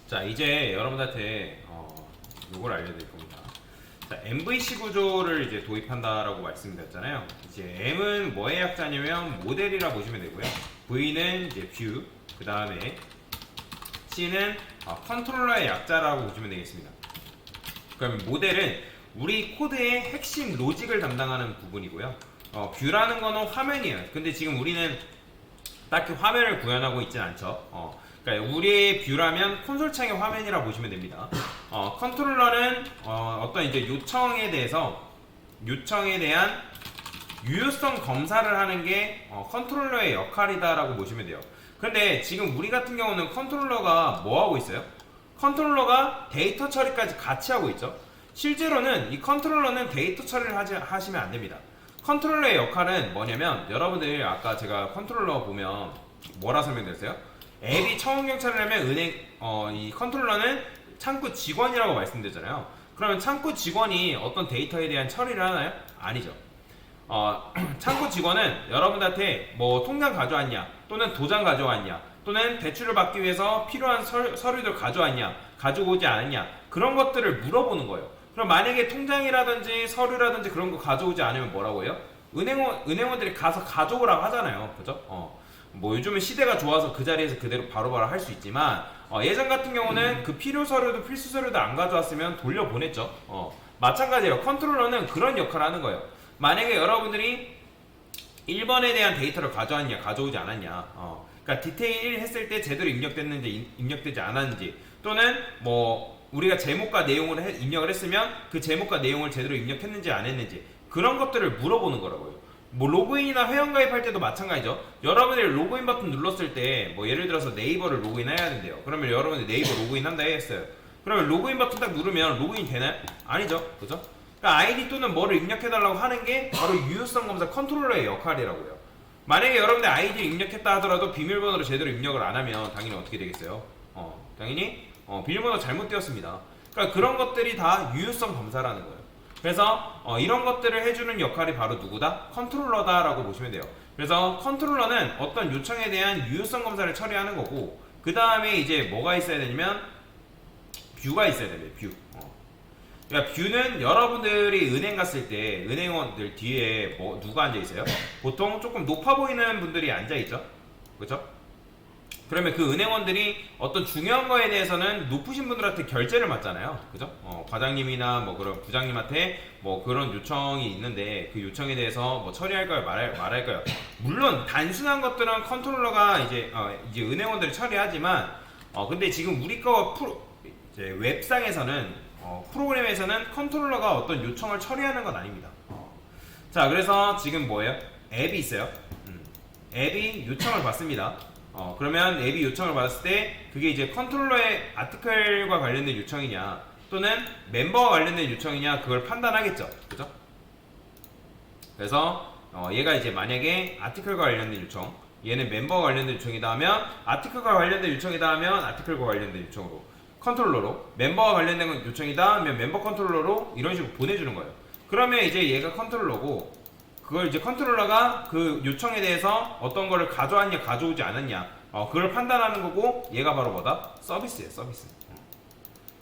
자, 이제 여러분들한테 요걸 알려드릴 겁니다. 자, MVC 구조를 이제 도입한다라고 말씀드렸잖아요. 이제 M은 뭐의 약자냐면 모델이라 보시면 되고요. V는 이제 뷰, 그 다음에 C는 컨트롤러의 약자라고 보시면 되겠습니다. 그러면 모델은 우리 코드의 핵심 로직을 담당하는 부분이고요. 뷰라는 거는 화면이에요. 근데 지금 우리는 딱히 화면을 구현하고 있진 않죠. 그러니까 우리의 뷰라면 콘솔 창의 화면이라 보시면 됩니다. 컨트롤러는 어떤 이제 요청에 대한 유효성 검사를 하는 게 컨트롤러의 역할이다라고 보시면 돼요. 그런데 지금 우리 같은 경우는 컨트롤러가 뭐 하고 있어요? 컨트롤러가 데이터 처리까지 같이 하고 있죠. 실제로는 이 컨트롤러는 데이터 처리를 하시면 안 됩니다. 컨트롤러의 역할은 뭐냐면, 여러분들 아까 제가 컨트롤러 보면 뭐라 설명드렸어요? 앱이 처음 경찰을 하면 이 컨트롤러는 창구 직원이라고 말씀드렸잖아요. 그러면 창구 직원이 어떤 데이터에 대한 처리를 하나요? 아니죠. 창구 직원은 여러분들한테 뭐 통장 가져왔냐, 또는 도장 가져왔냐, 또는 대출을 받기 위해서 필요한 서류들 가져왔냐, 가져오지 않았냐, 그런 것들을 물어보는 거예요. 그럼 만약에 통장이라든지 서류라든지 그런 거 가져오지 않으면 뭐라고 해요? 은행원들이 가서 가져오라고 하잖아요. 그죠? 뭐 요즘은 시대가 좋아서 그 자리에서 그대로 바로바로 할 수 있지만, 예전 같은 경우는 그 필요 서류도 필수 서류도 안 가져왔으면 돌려보냈죠. 마찬가지예요. 컨트롤러는 그런 역할을 하는 거예요. 만약에 여러분들이 1번에 대한 데이터를 가져왔냐, 가져오지 않았냐, 그러니까 디테일 1 했을 때 제대로 입력됐는지 입력되지 않았는지, 또는 뭐 우리가 제목과 내용을 입력을 했으면 그 제목과 내용을 제대로 입력했는지 안 했는지, 그런 것들을 물어보는 거라고요. 뭐 로그인이나 회원가입할 때도 마찬가지죠. 여러분들이 로그인 버튼 눌렀을 때 뭐 예를 들어서 네이버를 로그인 해야 된대요. 그러면 여러분들이 네이버 로그인 한다 했어요. 그러면 로그인 버튼 딱 누르면 로그인 되나요? 아니죠. 그죠? 그러니까 아이디 또는 뭐를 입력해달라고 하는 게 바로 유효성 검사 컨트롤러의 역할이라고요. 만약에 여러분들 아이디를 입력했다 하더라도 비밀번호를 제대로 입력을 안 하면 당연히 어떻게 되겠어요? 당연히 비밀번호 잘못되었습니다. 그러니까 그런 것들이 다 유효성 검사라는 거예요. 그래서 이런 것들을 해주는 역할이 바로 누구다? 컨트롤러다라고 보시면 돼요. 그래서 컨트롤러는 어떤 요청에 대한 유효성 검사를 처리하는 거고, 그 다음에 이제 뭐가 있어야 되냐면 뷰가 있어야 돼요. 뷰. 그러니까 뷰는 여러분들이 은행 갔을 때 은행원들 뒤에 뭐 누가 앉아 있어요? 보통 조금 높아 보이는 분들이 앉아 있죠. 그렇죠? 그러면 그 은행원들이 어떤 중요한 거에 대해서는 높으신 분들한테 결제를 맡잖아요. 그죠? 과장님이나 뭐 그런 부장님한테 뭐 그런 요청이 있는데 그 요청에 대해서 뭐 처리할까요? 말할까요? 물론 단순한 것들은 컨트롤러가 이제 은행원들이 처리하지만, 근데 지금 우리 거 이제 웹상에서는 프로그램에서는 컨트롤러가 어떤 요청을 처리하는 건 아닙니다. 자, 그래서 지금 뭐예요? 앱이 있어요. 앱이 요청을 받습니다. 그러면 앱이 요청을 받았을 때 그게 이제 컨트롤러의 아티클과 관련된 요청이냐, 또는 멤버와 관련된 요청이냐, 그걸 판단하겠죠. 그죠? 그래서 얘가 이제 만약에 아티클과 관련된 요청, 얘는 멤버와 관련된 요청이다 하면 아티클과 관련된 요청이다 하면 아티클과 관련된 요청으로, 컨트롤러로, 멤버와 관련된 요청이다 하면 멤버 컨트롤러로 이런 식으로 보내주는 거예요. 그러면 이제 얘가 컨트롤러고, 그걸 이제 컨트롤러가 그 요청에 대해서 어떤 거를 가져왔냐 가져오지 않았냐, 그걸 판단하는 거고, 얘가 바로 뭐다? 서비스예요.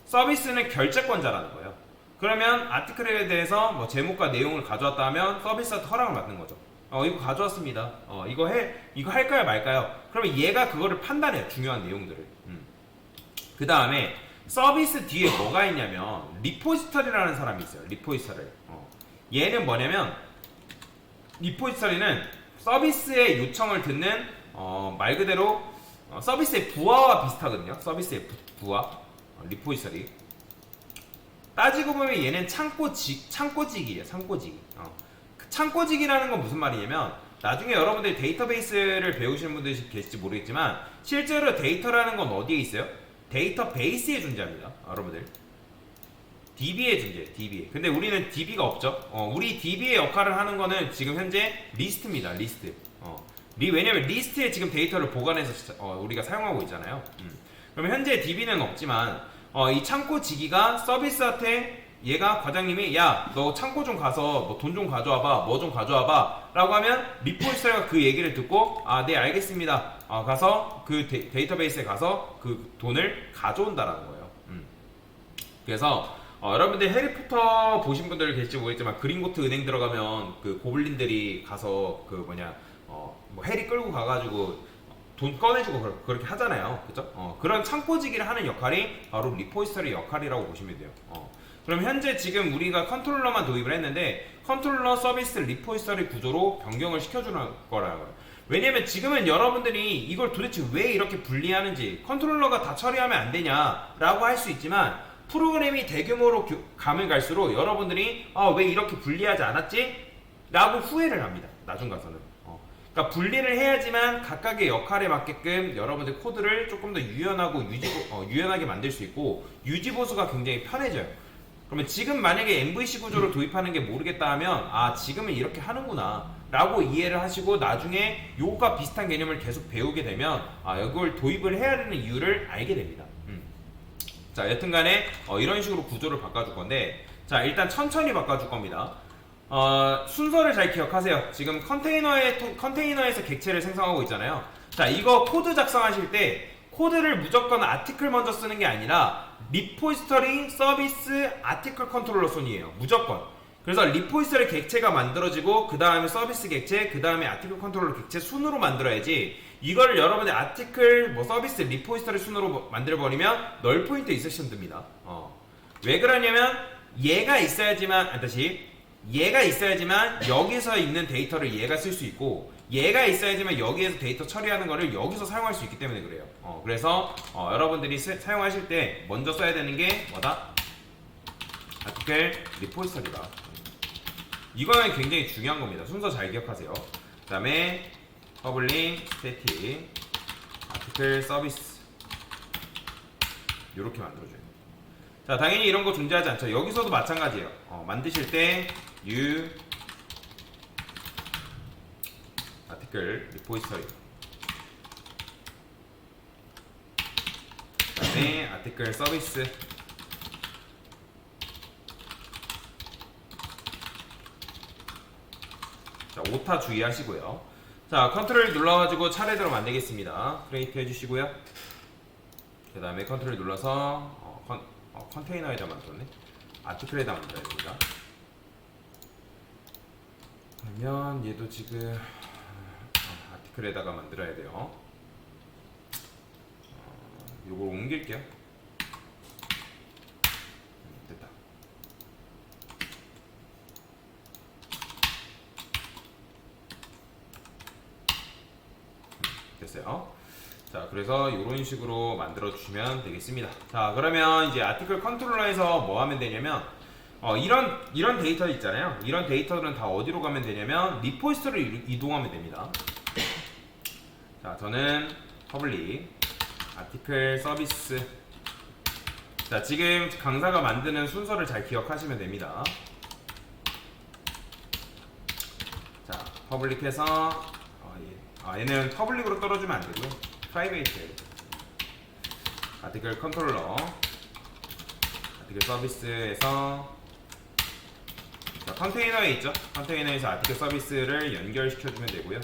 서비스는 결제권자라는 거예요. 그러면 아티클에 대해서 뭐 제목과 내용을 가져왔다 하면 서비스한테 허락을 받는 거죠. 이거 가져왔습니다. 이거 할까요 말까요? 그러면 얘가 그거를 판단해요. 중요한 내용들을. 그 다음에 서비스 뒤에 뭐가 있냐면 리포지터리라는 사람이 있어요. 리포지터리. 얘는 뭐냐면, 리포지터리는 서비스의 요청을 듣는 말 그대로 서비스의 부하와 비슷하거든요. 서비스의 부하, 리포지터리. 따지고 보면 얘는 창고직이에요. 창고직. 창고직이라는 건 무슨 말이냐면, 나중에 여러분들이 데이터베이스를 배우시는 분들이 계실지 모르겠지만 실제로 데이터라는 건 어디에 있어요? 데이터베이스에 존재합니다. 여러분들 DB에 존재해요. DB에. 근데 우리는 DB가 없죠. 우리 DB의 역할을 하는 거는 지금 현재 리스트입니다. 리스트. 왜냐면 리스트에 지금 데이터를 보관해서 우리가 사용하고 있잖아요. 그러면 현재 DB는 없지만 이 창고지기가 서비스한테, 얘가 과장님이 야 너 창고 좀 가서 뭐 돈 좀 가져와봐, 뭐 좀 가져와봐 라고 하면 리포지터리가 그 얘기를 듣고 네 알겠습니다, 가서 그 데이터베이스에 가서 그 돈을 가져온다라는 거예요. 그래서 여러분들 해리포터 보신 분들 계실지 모르겠지만 그린고트 은행 들어가면 그 고블린들이 가서 그 뭐 해리 끌고 가가지고 돈 꺼내주고 그렇게 하잖아요. 그죠? 그런 창고지기를 하는 역할이 바로 리포지터리 역할이라고 보시면 돼요. 그럼 현재 지금 우리가 컨트롤러만 도입을 했는데 컨트롤러 서비스 리포지터리 구조로 변경을 시켜주는 거라는 거예요. 왜냐면 지금은 여러분들이 이걸 도대체 왜 이렇게 분리하는지 컨트롤러가 다 처리하면 안 되냐라고 할 수 있지만 프로그램이 대규모로 가면 갈수록 여러분들이 왜 이렇게 분리하지 않았지? 라고 후회를 합니다. 나중 가서는. 그러니까 분리를 해야지만 각각의 역할에 맞게끔 여러분들 코드를 조금 더 유연하고 유연하게 만들 수 있고 유지보수가 굉장히 편해져요. 그러면 지금 만약에 MVC 구조를 도입하는 게 모르겠다 하면 지금은 이렇게 하는구나 라고 이해를 하시고 나중에 요것과 비슷한 개념을 계속 배우게 되면 이걸 도입을 해야 되는 이유를 알게 됩니다. 자, 여튼간에 이런 식으로 구조를 바꿔줄 건데, 자, 일단 천천히 바꿔줄 겁니다. 순서를 잘 기억하세요. 지금 컨테이너에서 객체를 생성하고 있잖아요. 자, 이거 코드 작성하실 때 코드를 무조건 아티클 먼저 쓰는 게 아니라 리포지터리 서비스 아티클 컨트롤러 순이에요. 무조건. 그래서 리포지터리 객체가 만들어지고 그 다음에 서비스 객체, 그 다음에 아티클 컨트롤러 객체 순으로 만들어야지 이거를 여러분의 아티클 서비스 리포지터리 순으로 만들어버리면 널 포인트 있으시면 됩니다. 왜 그러냐면 얘가 있어야지만 여기서 있는 데이터를 얘가 쓸 수 있고 얘가 있어야지만 여기에서 데이터 처리하는 거를 여기서 사용할 수 있기 때문에 그래요. 그래서 여러분들이 사용하실 때 먼저 써야 되는 게 뭐다? 아티클 리포지터리다. 이거는 굉장히 중요한 겁니다. 순서 잘 기억하세요. 그 다음에 퍼블릭 스태틱 아티클 서비스 이렇게 만들어줘요. 자, 당연히 이런 거 존재하지 않죠. 여기서도 마찬가지예요. 만드실 때 u 아티클 리포지터리 그 다음에 아티클 서비스 자, 오타 주의하시고요. 자, 컨트롤 눌러가지고 차례대로 만들겠습니다. 크리에이트 해주시고요. 그 다음에 컨트롤 눌러서 컨테이너에다 만들었네. 아티클에다 만들어야 됩니다. 그러면 얘도 지금 아티클에다가 만들어야 돼요. 요걸 옮길게요. 됐다. 됐어요. 자, 그래서 이런 식으로 만들어 주시면 되겠습니다. 자, 그러면 이제 아티클 컨트롤러에서 뭐 하면 되냐면 이런 데이터 있잖아요. 이런 데이터들은 다 어디로 가면 되냐면 리포지터리로 이동하면 됩니다. 자, 저는 퍼블릭 아티클 서비스. 자, 지금 강사가 만드는 순서를 잘 기억하시면 됩니다. 자, 퍼블릭해서 얘는 퍼블릭으로 떨어지면 안 되고요. 프라이베이트 아티클 컨트롤러 아티클 서비스에서 자, 컨테이너에 있죠. 컨테이너에서 아티클 서비스를 연결시켜주면 되고요.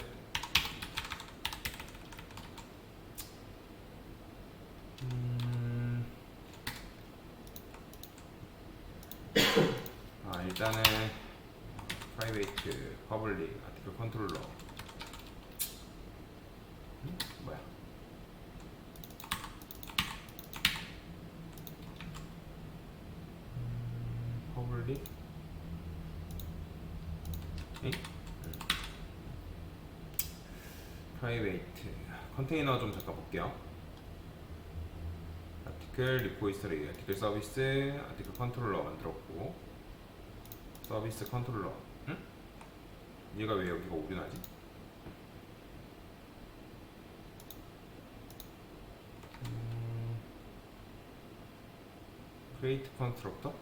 일단은 프라이베이트 퍼블릭 아티클 컨트롤러 뭐야? 퍼블릭 프라이베이트 컨테이너 좀 잠깐 볼게요. 아티클 리포지터리 아티클 서비스 아티클 컨트롤러 만들었고 서비스 컨트롤러 얘가 왜 여기가 오류나지? 크리에이트 컨스트럭터?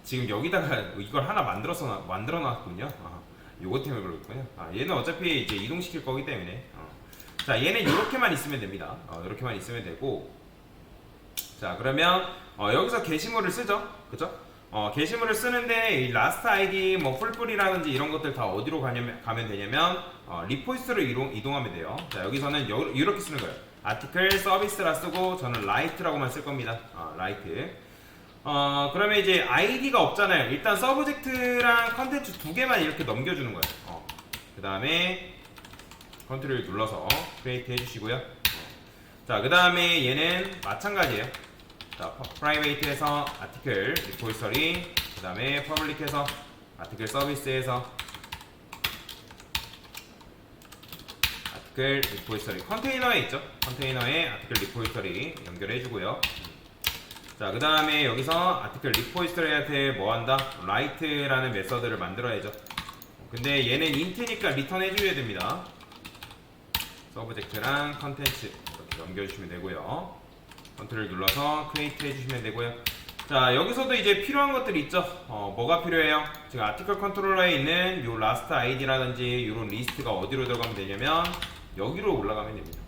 지금 여기다가 이걸 하나 만들어 놨군요. 요거 때문에 그렇군요. 얘는 어차피 이제 이동시킬 거기 때문에. 자, 얘는 이렇게만 있으면 됩니다. 이렇게만 있으면 되고. 자, 그러면 여기서 게시물을 쓰죠. 그죠? 게시물을 쓰는데 이 라스트 아이디 뭐 풀뿌리라든지 이런 것들 다 어디로 가면 되냐면 리포지터리로 이동하면 돼요. 자, 여기서는 이렇게 쓰는 거예요. 아티클 서비스라 쓰고 저는 라이트라고만 쓸 겁니다. 라이트. 그러면 이제 아이디가 없잖아요. 일단 서브젝트랑 컨텐츠 두 개만 이렇게 넘겨주는 거예요. 그 다음에 컨트롤 눌러서 크리에이트 해주시고요. 자, 그 다음에 얘는 마찬가지예요. 자, 프라이베이트에서 아티클 리포지터리, 그 다음에 퍼블릭해서 아티클 서비스에서 아티클 리포지터리, 컨테이너에 있죠. 컨테이너에 아티클 리포지터리 연결해주고요. 자, 그 다음에 여기서 아티클 리포지터리한테 뭐 한다? 라이트라는 메서드를 만들어야죠. 근데 얘는 인트니까 리턴 해줘야 됩니다. 서브젝트랑 컨텐츠 이렇게 넘겨주시면 되고요. 컨트롤 눌러서 크리에이트 해주시면 되고요. 자, 여기서도 이제 필요한 것들이 있죠. 뭐가 필요해요? 지금 아티클 컨트롤러에 있는 요 라스트 아이디라든지 요런 리스트가 어디로 들어가면 되냐면 여기로 올라가면 됩니다.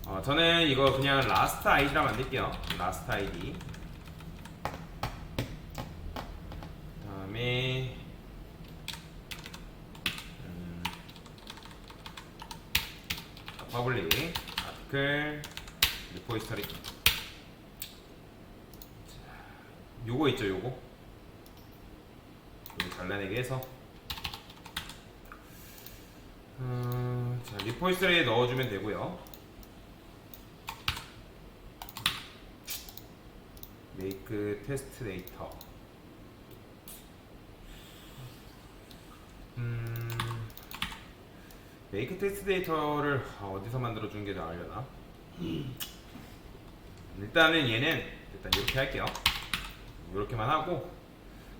여기. 저는 이거 그냥 라스트 아이디라 만들게요. 라스트 아이디. 그 다음에 퍼블릭 아티클 리포지터리. 요거 있죠, 요거 잘라내게 해서 자, 리포지터리에 넣어주면 되고요. 메이크 테스트 데이터. 메이크 테스트 데이터를 어디서 만들어 주는 게 나으려나? 일단은 얘는 일단 이렇게 할게요. 이렇게만 하고,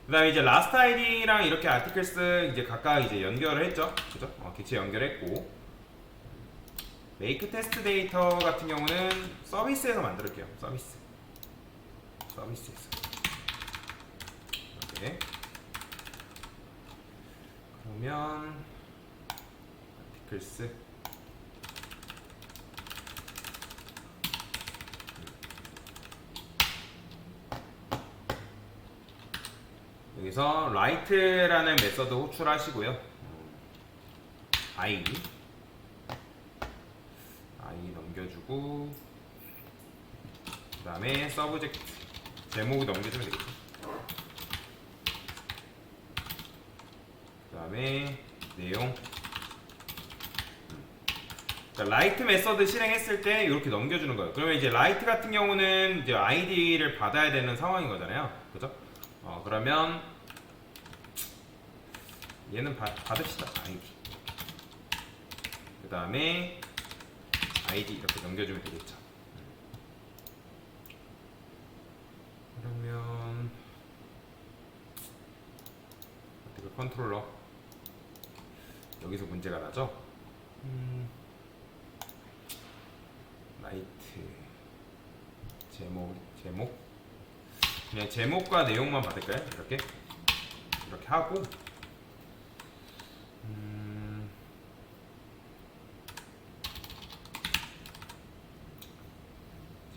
그 다음에 이제 라스트 아이디랑 이렇게 아티클스 이제 각각 이제 연결을 했죠. 그죠? 기체 연결했고, 메이크 테스트 데이터 같은 경우는 서비스에서 만들게요. 서비스에서. 이렇게. 그러면, 아티클스. 여기서 라이트라는 메서드 호출하시고요. i 넘겨주고, 그 다음에 서브젝트 제목을 넘겨주면 되겠죠. 그 다음에 내용. 라이트 메서드 실행했을 때 이렇게 넘겨주는 거예요. 그러면 이제 라이트 같은 경우는 이제 아이디를 받아야 되는 상황인 거잖아요. 그죠? 그러면 얘는 받읍시다. 아이디. 그 다음에 아이디 이렇게 넘겨주면 되겠죠. 그러면 어떻게 컨트롤러 여기서 문제가 나죠? 라이트 제목 그냥 제목과 내용만 받을까요? 이렇게 하고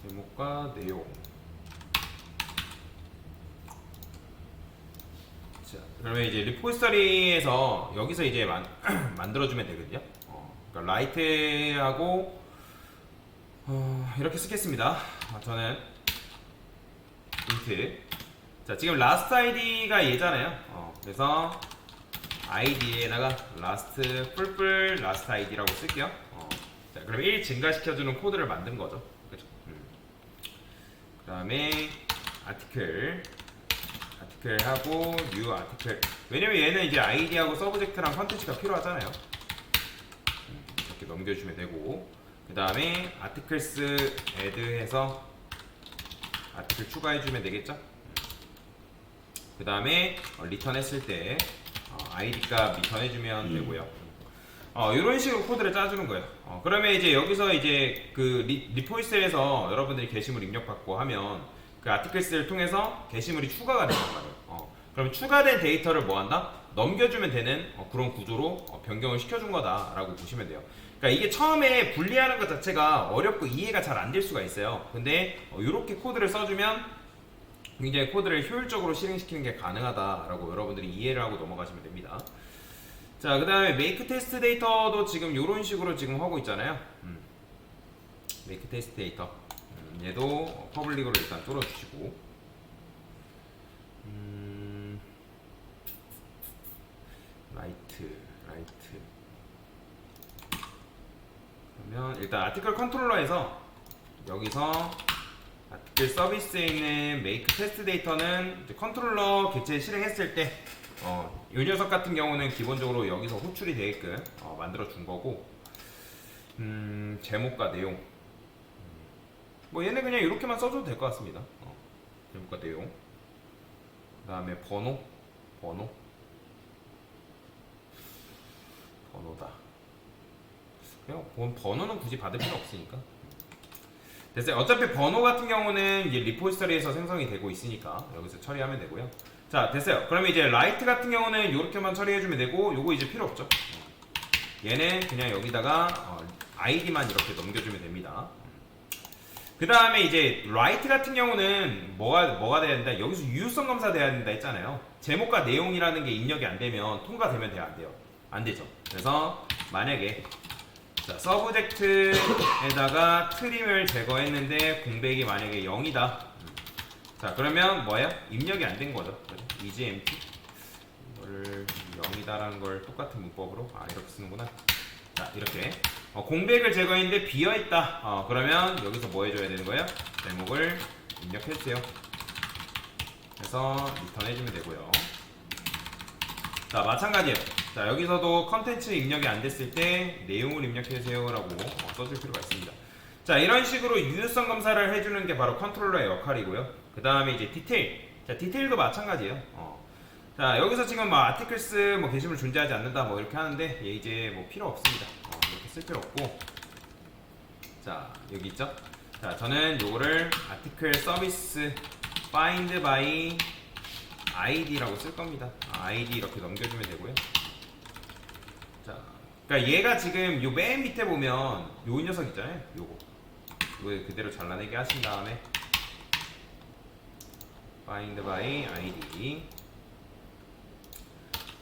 제목과 내용. 자, 그러면 이제 리포지터리에서 여기서 이제 만들어주면 되거든요. 그러니까 라이트하고 이렇게 쓰겠습니다. 저는 인트. 자, 지금 라스트 아이디가 얘잖아요. 그래서 아이디에다가 라스트 뿔뿔 라스트 아이디라고 쓸게요. 자, 그럼 1 증가시켜주는 코드를 만든 거죠. 그죠? 그 다음에 아티클하고 뉴 아티클. 왜냐면 얘는 이제 아이디하고 서브젝트랑 컨텐츠가 필요하잖아요. 이렇게 넘겨주면 되고, 그 다음에 아티클스 애드해서 아티클 추가해주면 되겠죠. 그 다음에 리턴 했을 때 아이디 값 리턴 해주면 되고요. 이런 식으로 코드를 짜주는 거예요. 그러면 이제 여기서 이제 그 리포지터리에서 여러분들이 게시물 입력받고 하면 그 아티클스를 통해서 게시물이 추가가 된단 말이에요. 그럼 추가된 데이터를 뭐 한다? 넘겨주면 되는 그런 구조로 변경을 시켜준 거다라고 보시면 돼요. 그러니까 이게 처음에 분리하는 것 자체가 어렵고 이해가 잘 안 될 수가 있어요. 근데 이렇게 코드를 써주면 굉장히 코드를 효율적으로 실행시키는 게 가능하다라고 여러분들이 이해를 하고 넘어가시면 됩니다. 자, 그 다음에 메이크 테스트 데이터도 지금 이런 식으로 지금 하고 있잖아요. 메이크 테스트 데이터. 얘도 퍼블릭으로 일단 뚫어주시고. 라이트. 그러면 일단 아티클 컨트롤러에서 여기서 아티클 서비스에 있는 메이크 테스트 데이터는 이제 컨트롤러 개체 실행했을 때 이 녀석 같은 경우는 기본적으로 여기서 호출이 되게끔 만들어 준 거고, 제목과 내용, 뭐 얘네 그냥 이렇게만 써줘도 될 것 같습니다. 제목과 내용, 그 다음에 번호다. 그냥 번호는 굳이 받을 필요 없으니까 됐어요. 어차피 번호 같은 경우는 이제 리포지터리에서 생성이 되고 있으니까 여기서 처리하면 되고요. 자, 됐어요. 그러면 이제 라이트 같은 경우는 이렇게만 처리해주면 되고, 요거 이제 필요 없죠. 얘는 그냥 여기다가 아이디만 이렇게 넘겨주면 됩니다. 그 다음에 이제 라이트 같은 경우는 뭐가 돼야 된다? 여기서 유효성 검사 돼야 된다 했잖아요. 제목과 내용이라는 게 입력이 안 되면 통과되면 돼요, 안 돼요? 안 되죠. 그래서 만약에 자, 서브젝트에다가 트림을 제거했는데 공백이 만약에 0이다. 자, 그러면 뭐예요? 입력이 안 된 거죠. EGMT 이거를 0이다라는 걸 똑같은 문법으로 이렇게 쓰는구나. 자, 이렇게 공백을 제거했는데 비어있다. 그러면 여기서 뭐 해줘야 되는 거예요? 제목을 입력해주세요. 그래서 리턴 해주면 되고요. 자, 마찬가지예요. 자, 여기서도 컨텐츠 입력이 안 됐을 때 내용을 입력해주세요 라고 써줄 필요가 있습니다. 자, 이런 식으로 유효성 검사를 해주는 게 바로 컨트롤러의 역할이고요. 그 다음에 이제 디테일. 자, 디테일도 마찬가지예요. 자, 여기서 지금 아티클스 게시물 존재하지 않는다 이렇게 하는데 얘 이제 필요 없습니다. 이렇게 쓸 필요 없고. 자, 여기 있죠? 자, 저는 요거를 아티클 서비스 find by id라고 쓸 겁니다. id 이렇게 넘겨주면 되고요. 자, 그러니까 얘가 지금 요 맨 밑에 보면 요 녀석 있잖아요. 이거 그대로 잘라내게 하신 다음에 find by id.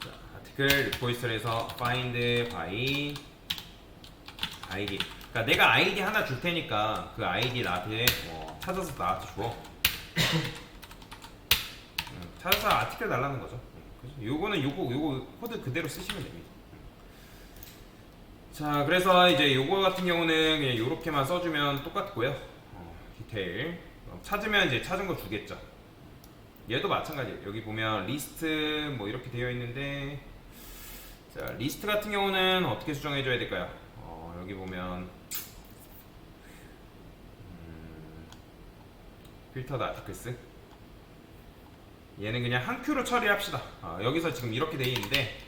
자, 아티클 리포지터리에서 find by id. 그러니까 내가 id 하나 줄 테니까 그 id 나한테 찾아서 나한테 줘. 찾아서 아티클 달라는 거죠. 요거는 요거 코드 그대로 쓰시면 됩니다. 자, 그래서 이제 요거 같은 경우는 그냥 요렇게만 써주면 똑같고요. 디테일 찾으면 이제 찾은 거 주겠죠. 얘도 마찬가지예요. 여기 보면 리스트 이렇게 되어 있는데, 자, 리스트 같은 경우는 어떻게 수정해 줘야 될까요? 여기 보면 필터드 아티클스, 얘는 그냥 한 큐로 처리합시다. 여기서 지금 이렇게 되어 있는데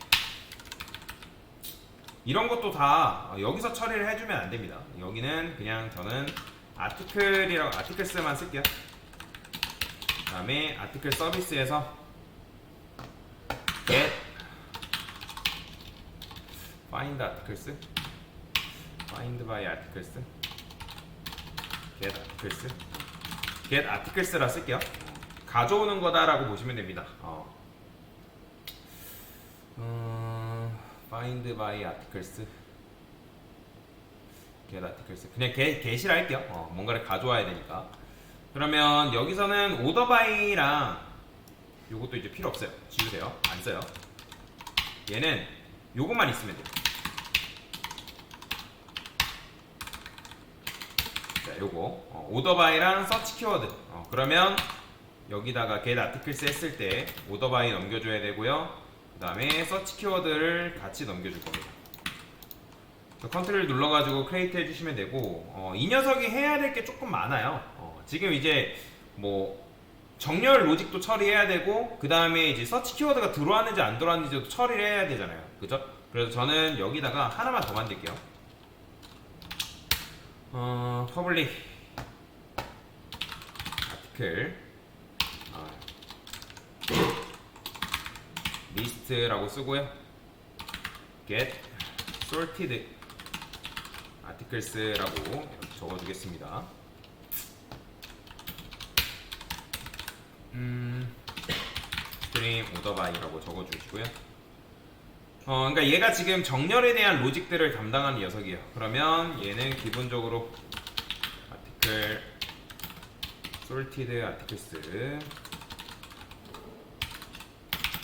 이런 것도 다 여기서 처리를 해주면 안 됩니다. 여기는 그냥 저는 아티클스만 쓸게요. 그 다음에 아티클 서비스에서 get find articles, find by articles, get articles라 쓸게요. 가져오는 거다라고 보시면 됩니다. find by articles, get articles. 그냥 get이라 할게요. 뭔가를 가져와야 되니까. 그러면 여기서는 order by랑 요것도 이제 필요 없어요. 지우세요. 안 써요. 얘는 요것만 있으면 돼요. 자, 요거 order by랑 search 키워드. 그러면 여기다가 get articles 했을 때 order by 넘겨줘야 되고요. 그 다음에 search 키워드를 같이 넘겨줄 겁니다. 컨트롤 눌러가지고 크리에이트 해주시면 되고, 이 녀석이 해야 될 게 조금 많아요. 지금 이제 정렬 로직도 처리해야 되고, 그 다음에 이제 서치 키워드가 들어왔는지 안 들어왔는지도 처리를 해야 되잖아요. 그죠? 그래서 저는 여기다가 하나만 더 만들게요. 퍼블릭 아티클 리스트라고 쓰고요. get sorted articles라고 이렇게 적어주겠습니다. 스트림 오더바이라고 적어주시고요. 그러니까 얘가 지금 정렬에 대한 로직들을 담당하는 녀석이에요. 그러면 얘는 기본적으로 아티클 솔티드 아티클스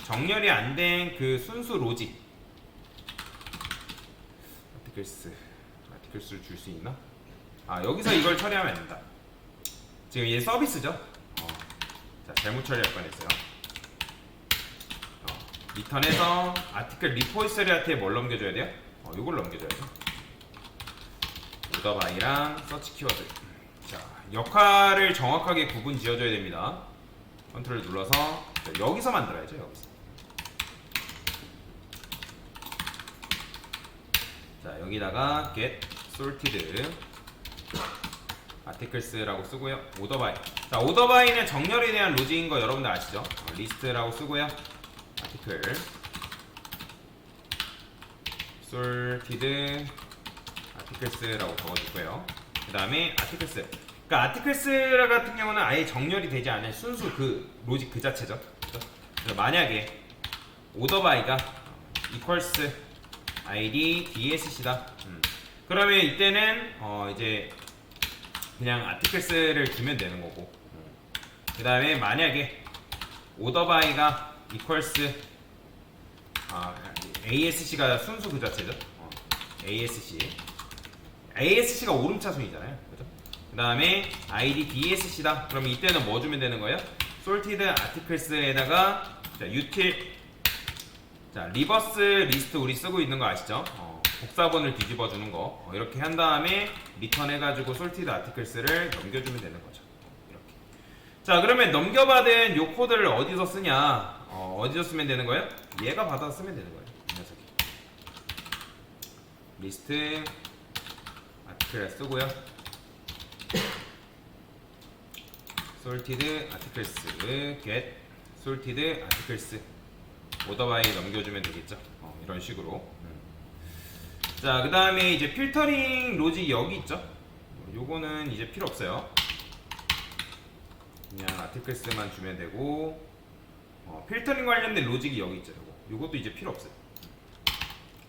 정렬이 안 된 그 순수 로직 아티클스를 줄 수 있나? 여기서 이걸 처리하면 안 된다. 지금 얘 서비스죠? 자, 잘못 처리할 뻔했어요. 리턴에서 아티클 리포지터리한테 뭘 넘겨줘야 돼요? 요걸 넘겨줘야죠. 오더바이랑 서치 키워드. 자, 역할을 정확하게 구분 지어줘야 됩니다. 컨트롤 눌러서 여기서 만들어야죠. 여기서. 자, 여기다가 get sorted articles라고 쓰고요. 오더바이. 자, 오더바이는 정렬에 대한 로직인 거 여러분들 아시죠? 리스트라고 쓰고요. article sorted articles라고 적어주고요. 그 다음에 articles. 그러니까 articles 같은 경우는 아예 정렬이 되지 않은 순수 그 로직 그 자체죠. 그래서 만약에 오더바이가 equals id dsc다. 그러면 이때는 이제 그냥 articles를 주면 되는 거고. 그 다음에 만약에 오더바이가 equals ASC가 순수 그 자체죠. ASC가 오름차순이잖아요. 그죠? 그 다음에 ID DSC다. 그러면 이때는 뭐 주면 되는 거예요? sorted articles에다가 util 자, 리버스 리스트 우리 쓰고 있는 거 아시죠? 복사본을 뒤집어 주는 거. 이렇게 한 다음에 리턴 해가지고 sorted articles를 넘겨주면 되는 거죠. 이렇게. 자, 그러면 넘겨받은 요 코드를 어디서 쓰냐? 어디서 쓰면 되는 거예요? 얘가 받아서 쓰면 되는 거예요. 이 녀석이. 리스트 아티클 쓰고요. sorted articles get sorted articles 오더바이 넘겨주면 되겠죠. 이런 식으로. 자, 그 다음에 이제 필터링 로직 여기 있죠. 요거는 이제 필요 없어요. 그냥 아티클스만 주면 되고, 필터링 관련된 로직이 여기 있죠. 요것도 이제 필요 없어요.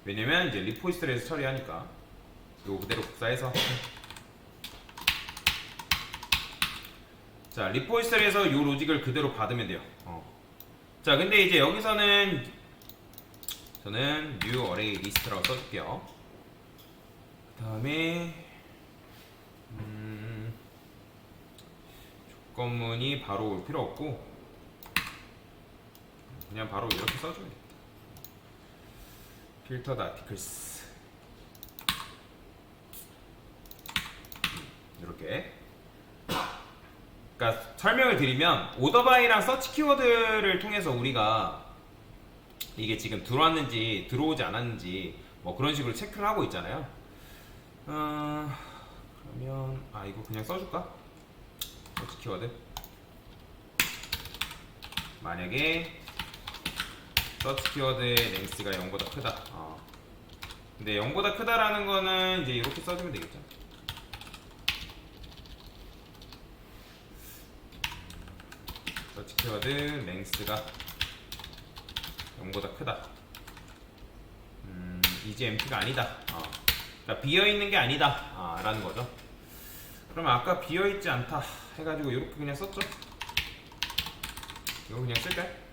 왜냐면 이제 리포지터리에서 처리하니까 요거 그대로 복사해서. 자, 리포지터리에서 요 로직을 그대로 받으면 돼요. 자, 근데 이제 여기서는 저는 new array list라고 써줄게요. 그 다음에 조건문이 바로 올 필요 없고 그냥 바로 이렇게 써주면 됩니다. filtered articles 이렇게. 그러니까 설명을 드리면 오더바이랑 서치 키워드를 통해서 우리가 이게 지금 들어왔는지 들어오지 않았는지 뭐 그런 식으로 체크를 하고 있잖아요. 그러면 이거 그냥 써줄까? 서치 키워드 만약에 서치 키워드의 랭스가 0보다 크다. 근데 0보다 크다라는 거는 이제 이렇게 써주면 되겠죠. 서치 키워드 랭스가 0보다 크다. 이제 empty가 아니다. 그러니까 비어있는 게 아니다. 라는 거죠. 그럼 아까 비어있지 않다 해가지고 이렇게 그냥 썼죠. 이거 그냥 쓸까요?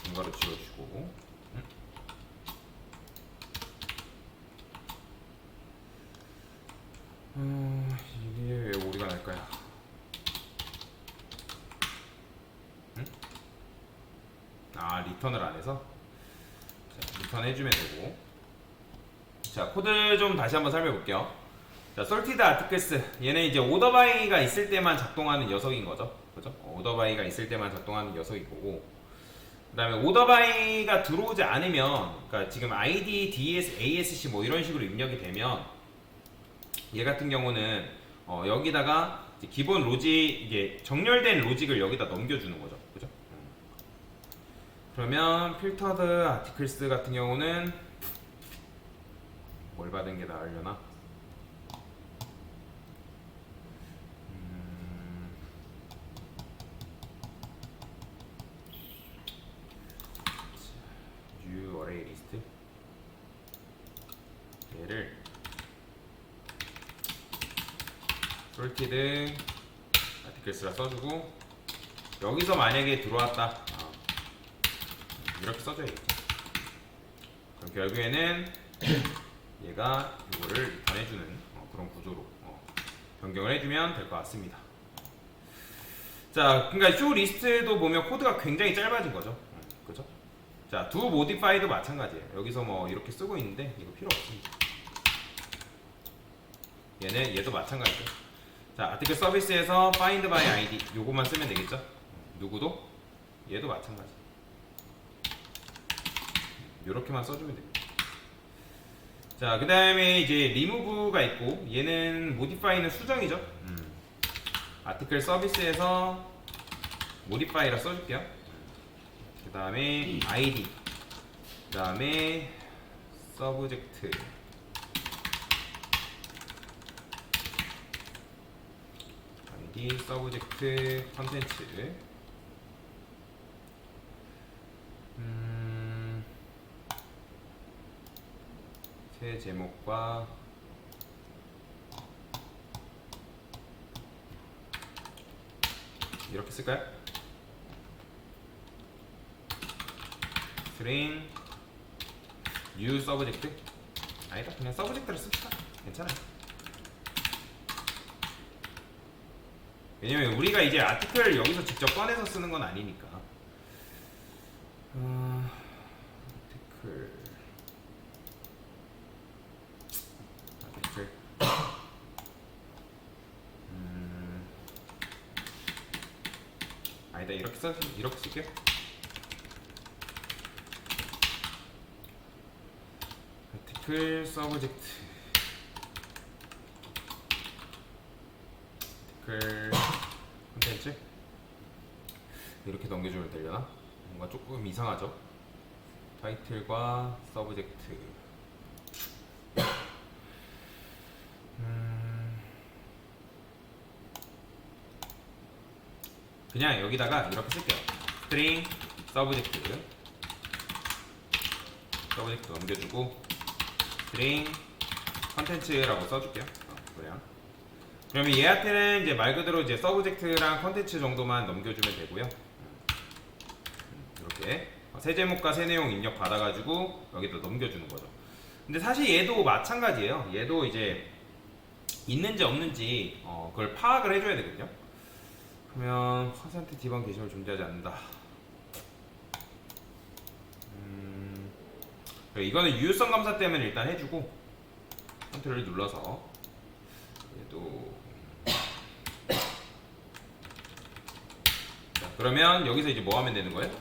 분가로 지워주고. 이게 왜 오류가 날까요? 리턴을 안 해서? 자, 리턴 해주면 되고. 자, 코드 좀 다시 한번 살펴볼게요. 자, sorted articles. 얘는 이제 오더바이가 있을 때만 작동하는 녀석인 거죠. 그죠? 오더바이가 있을 때만 작동하는 녀석일 거고. 그 다음에 오더바이가 들어오지 않으면, 그러니까 지금 ID, DS, ASC 뭐 이런 식으로 입력이 되면, 얘 같은 경우는 여기다가 기본 로직, 이게 정렬된 로직을 여기다 넘겨주는 거죠. 그죠? 그러면 filtered articles 같은 경우는 뭘 받은 게 나으려나? 뉴 어레이 리스트 얘를 솔티드 아티클스라 써주고 여기서 만약에 들어왔다 이렇게 써줘야겠죠. 그럼 결국에는 얘가 이거를 리턴해주는 그런 구조로 변경을 해주면 될 것 같습니다. 자, 그러니까 쇼 리스트도 보면 코드가 굉장히 짧아진 거죠. 그죠? 자, 두 모디파이도 마찬가지예요. 여기서 뭐 이렇게 쓰고 있는데 이거 필요 없습니다. 얘도 마찬가지죠. 자, 아티클 서비스에서 find by id 요거만 쓰면 되겠죠. 누구도 얘도 마찬가지. 요렇게만 써주면 됩니다. 자, 그 다음에 이제 리무브가 있고 얘는 모디파이는 수정이죠. 아티클 서비스에서 모디파이라 써줄게요. 그 다음에 id 그 다음에 서브젝트 id 서브젝트 컨텐츠 새 제목과 이렇게 쓸까요? string new subject 아니다 그냥 서브젝트를 씁시다. 괜찮아요. 왜냐면 우리가 이제 아티클 여기서 직접 꺼내서 쓰는 건 아니니까. 아티클 아니다 이렇게 쓸게요. 아티클 서브젝트 아티클 콘텐츠 이렇게 넘겨주면 되려나? 뭔가 조금 이상하죠? 타이틀과 서브젝트 그냥 여기다가 이렇게 쓸게요. string 서브젝트 넘겨주고 string 컨텐츠라고 써줄게요. 그냥 그러면 얘한테는 이제 말 그대로 이제 서브젝트랑 컨텐츠 정도만 넘겨주면 되고요. 이렇게 새 제목과 새 내용 입력 받아가지고 여기다 넘겨주는 거죠. 근데 사실 얘도 마찬가지예요. 얘도 이제 있는지 없는지 그걸 파악을 해줘야 되거든요. 그러면 퍼센트 디번 게시물 존재하지 않는다. 이거는 유효성 검사 때문에 일단 해주고 컨트롤을 눌러서 얘도 자, 그러면 여기서 이제 뭐 하면 되는 거예요?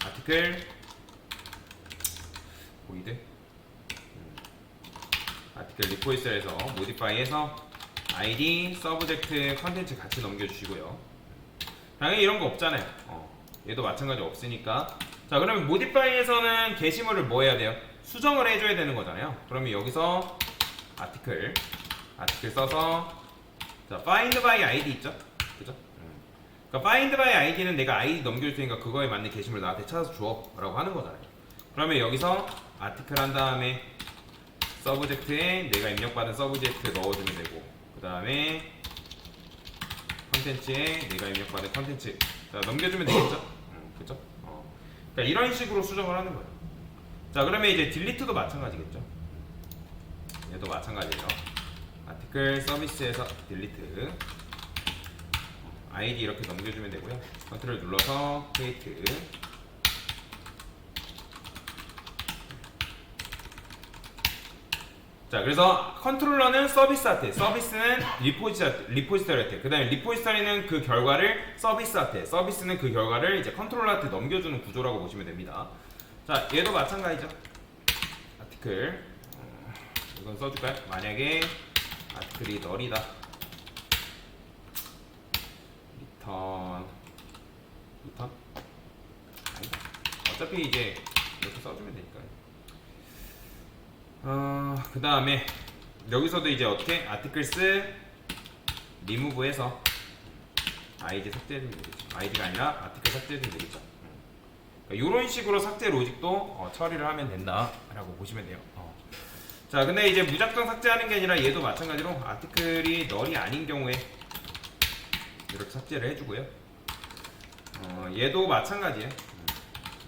아티클 보이드 아티클 리포지터리에서 모디파이해서 id 서브젝트 컨텐츠 같이 넘겨주시고요. 당연히 이런 거 없잖아요. 얘도 마찬가지 없으니까. 자, 그러면 모디파이에서는 게시물을 뭐 해야 돼요? 수정을 해줘야 되는 거잖아요. 그러면 여기서 아티클 써서 자, find by id 있죠? 그죠? 그러니까 find by id는 내가 id 넘겨줄 테니까 그거에 맞는 게시물 나한테 찾아서 줘 라고 하는 거잖아요. 그러면 여기서 아티클 한 다음에 서브젝트에 내가 입력받은 서브젝트 넣어주면 되고 그 다음에 컨텐츠에 내가 입력받은 컨텐츠 자 넘겨주면 되겠죠? 그죠? 그러니까 이런 식으로 수정을 하는 거예요. 자, 그러면 이제 딜리트도 마찬가지겠죠? 얘도 마찬가지예요. 아티클 서비스에서 딜리트 id 이렇게 넘겨주면 되고요. 컨트롤 눌러서 create 자, 그래서 컨트롤러는 서비스한테, 서비스는 리포지터리한테, 그 다음에 리포지터리는 그 결과를 서비스한테, 서비스는 그 결과를 이제 컨트롤러한테 넘겨주는 구조라고 보시면 됩니다. 자, 얘도 마찬가지죠. 아티클 이건 써줄까요? 만약에 아티클이 널이다. 리턴 아니다. 어차피 이제 이렇게 써주면 되니까요. 그 다음에 여기서도 이제 어떻게 아티클스 리무브해서 아이디 삭제해주면 되겠죠. 아이디가 아니라 아티클 삭제해주면 되겠죠. 이런 식으로 삭제 로직도 처리를 하면 된다라고 보시면 돼요. 자, 근데 이제 무작정 삭제하는 게 아니라 얘도 마찬가지로 아티클이 널이 아닌 경우에 이렇게 삭제를 해주고요. 얘도 마찬가지예요.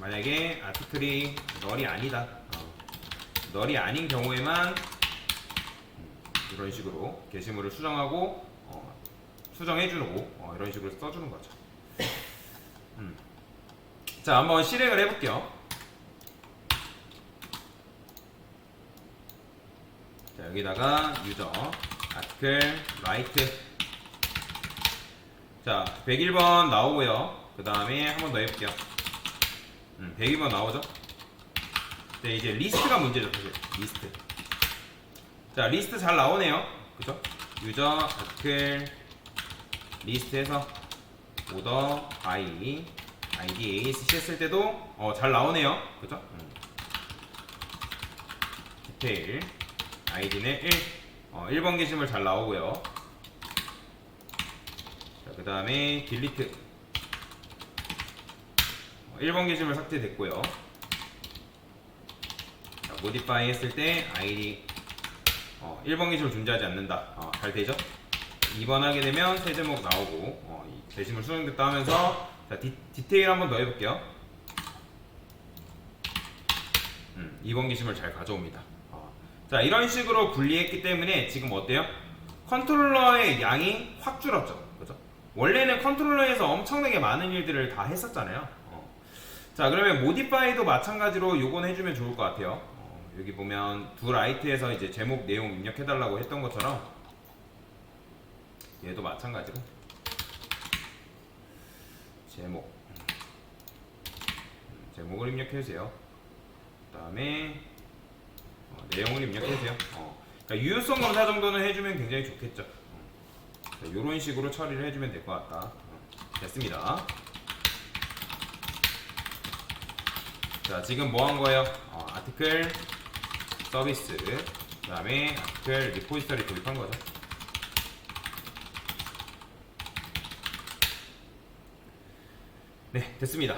만약에 아티클이 널이 아니다, 널이 아닌 경우에만 이런 식으로 게시물을 수정하고 수정해주고 이런 식으로 써주는 거죠. 자, 한번 실행을 해볼게요. 자, 여기다가 유저 아티클 라이트, 자 101번 나오고요. 그 다음에 한 번 더 해볼게요. 102번 나오죠. 네, 이제 리스트가 문제죠. 사실 리스트. 자, 리스트 잘 나오네요. 그죠? 유저 아티클 리스트에서 오더 바이 아이디 ASC 했을 때도 잘 나오네요. 그죠? 디테일 아이디는 1번 게시물 잘 나오고요. 자, 그 다음에 딜리트 1번 게시물 삭제됐고요. 자, 모디파이 했을 때 아이디 1번 게시물 존재하지 않는다. 잘 되죠? 2번 하게 되면 새 제목 나오고 이 게시물 수정됐다 하면서 자, 디테일 한번 더 해볼게요. 2번 게시물 잘 가져옵니다. 자, 이런 식으로 분리했기 때문에 지금 어때요? 컨트롤러의 양이 확 줄었죠. 그죠? 원래는 컨트롤러에서 엄청나게 많은 일들을 다 했었잖아요. 자, 그러면 모디파이도 마찬가지로 요건 해주면 좋을 것 같아요. 여기 보면 두 라이트에서 이제 제목 내용 입력해달라고 했던 것처럼 얘도 마찬가지로 제목을 입력해주세요. 그 다음에 내용을 입력해주세요. 그러니까 유효성 검사 정도는 해주면 굉장히 좋겠죠. 자, 이런 식으로 처리를 해주면 될 것 같다. 됐습니다. 자, 지금 뭐 한 거예요? 아티클 서비스, 그 다음에 아티클 리포지터리 도입한 거죠. 네, 됐습니다.